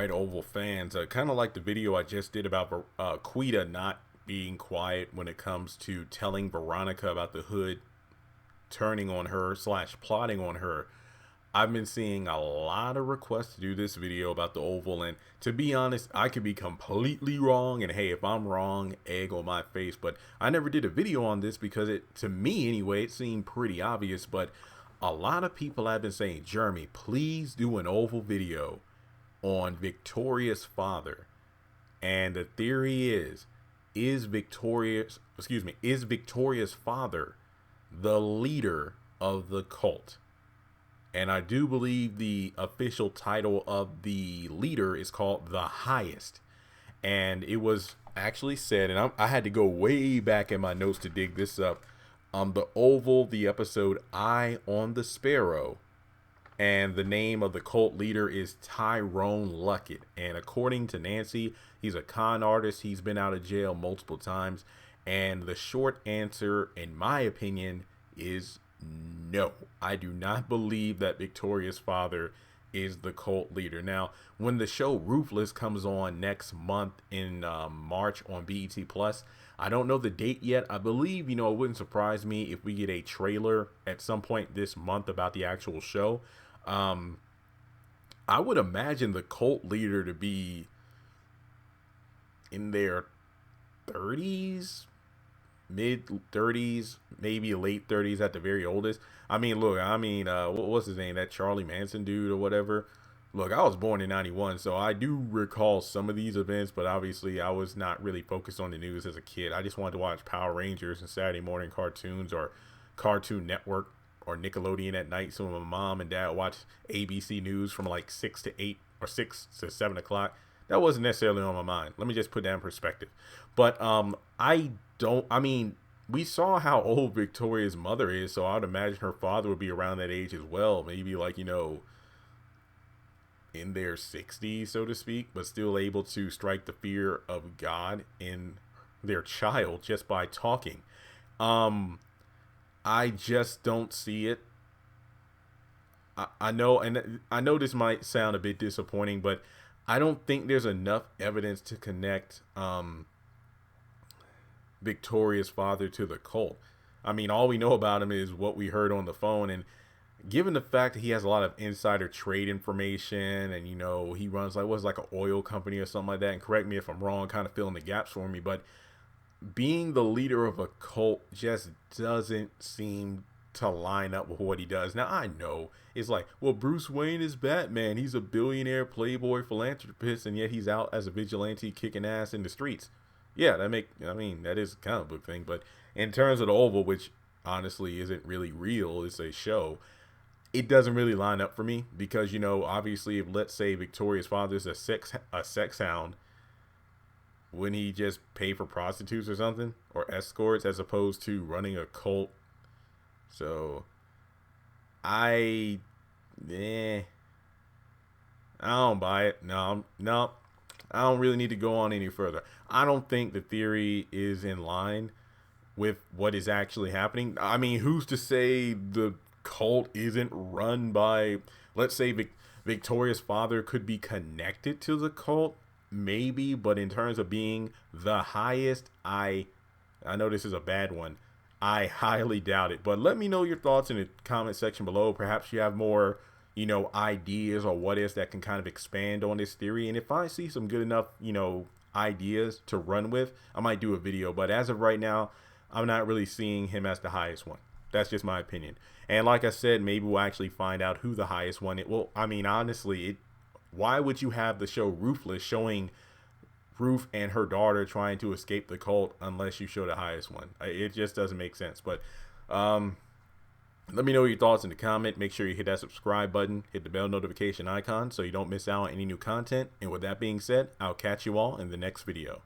right, Oval fans, kind of like the video I just did about Quita not being quiet when it comes to telling Veronica about the hood turning on her slash plotting on her. I've been seeing a lot of requests to do this video about the Oval, and to be honest, I could be completely wrong, and hey, if I'm wrong, egg on my face, but I never did a video on this because to me anyway, it seemed pretty obvious, but a lot of people have been saying, Jeremy, please do an Oval video on Victoria's father. And the theory is Victoria's father the leader of the cult? And I do believe the official title of the leader is called the Highest. And it was actually said, and I had to go way back in my notes to dig this up. The Oval, the episode Eye on the Sparrow, and the name of the cult leader is Tyrone Luckett. And according to Nancy, he's a con artist. He's been out of jail multiple times. And the short answer, in my opinion, is no. I do not believe that Victoria's father is the cult leader. Now, when the show Ruthless comes on next month in March on BET Plus, I don't know the date yet. I believe, it wouldn't surprise me if we get a trailer at some point this month about the actual show. I would imagine the cult leader to be in their 30s, mid 30s, maybe late 30s at the very oldest. What's his name? That Charlie Manson dude or whatever. Look, I was born in 91, so I do recall some of these events, but obviously I was not really focused on the news as a kid. I just wanted to watch Power Rangers and Saturday morning cartoons or Cartoon Network or Nickelodeon at night. So my mom and dad watched ABC News from like 6 to 8 or 6 to 7 o'clock. That wasn't necessarily on my mind. Let me just put that in perspective. But we saw how old Victoria's mother is, so I would imagine her father would be around that age as well. Maybe like, in their 60s, so to speak, but still able to strike the fear of God in their child just by talking. I just don't see it. I know this might sound a bit disappointing, but I don't think there's enough evidence to connect Victoria's father to the cult. All we know about him is what we heard on the phone, and given the fact that he has a lot of insider trade information, and he runs like an oil company or something like that, and correct me if I'm wrong, kind of filling the gaps for me, but being the leader of a cult just doesn't seem to line up with what he does. Now, I know it's like, well, Bruce Wayne is Batman. He's a billionaire playboy philanthropist, and yet he's out as a vigilante kicking ass in the streets. Yeah, that is a comic book thing, but in terms of the Oval, which honestly isn't really real, it's a show, it doesn't really line up for me because, obviously, if let's say Victoria's father's a sex hound, wouldn't he just pay for prostitutes or something, or escorts, as opposed to running a cult? So I don't buy it. No, I don't really need to go on any further. I don't think the theory is in line with what is actually happening. Who's to say the cult isn't run by, let's say Victoria's father could be connected to the cult? Maybe, but in terms of being the highest, I know this is a bad one. I highly doubt it. But let me know your thoughts in the comment section below. Perhaps you have more, ideas or what ifs that can kind of expand on this theory. And if I see some good enough, ideas to run with, I might do a video. But as of right now, I'm not really seeing him as the highest one. That's just my opinion. And like I said, maybe we'll actually find out who the highest one is. Well, honestly, why would you have the show Ruthless showing Ruth and her daughter trying to escape the cult unless you show the highest one? It just doesn't make sense. But let me know your thoughts in the comment. Make sure you hit that subscribe button, hit the bell notification icon so you don't miss out on any new content. And with that being said, I'll catch you all in the next video.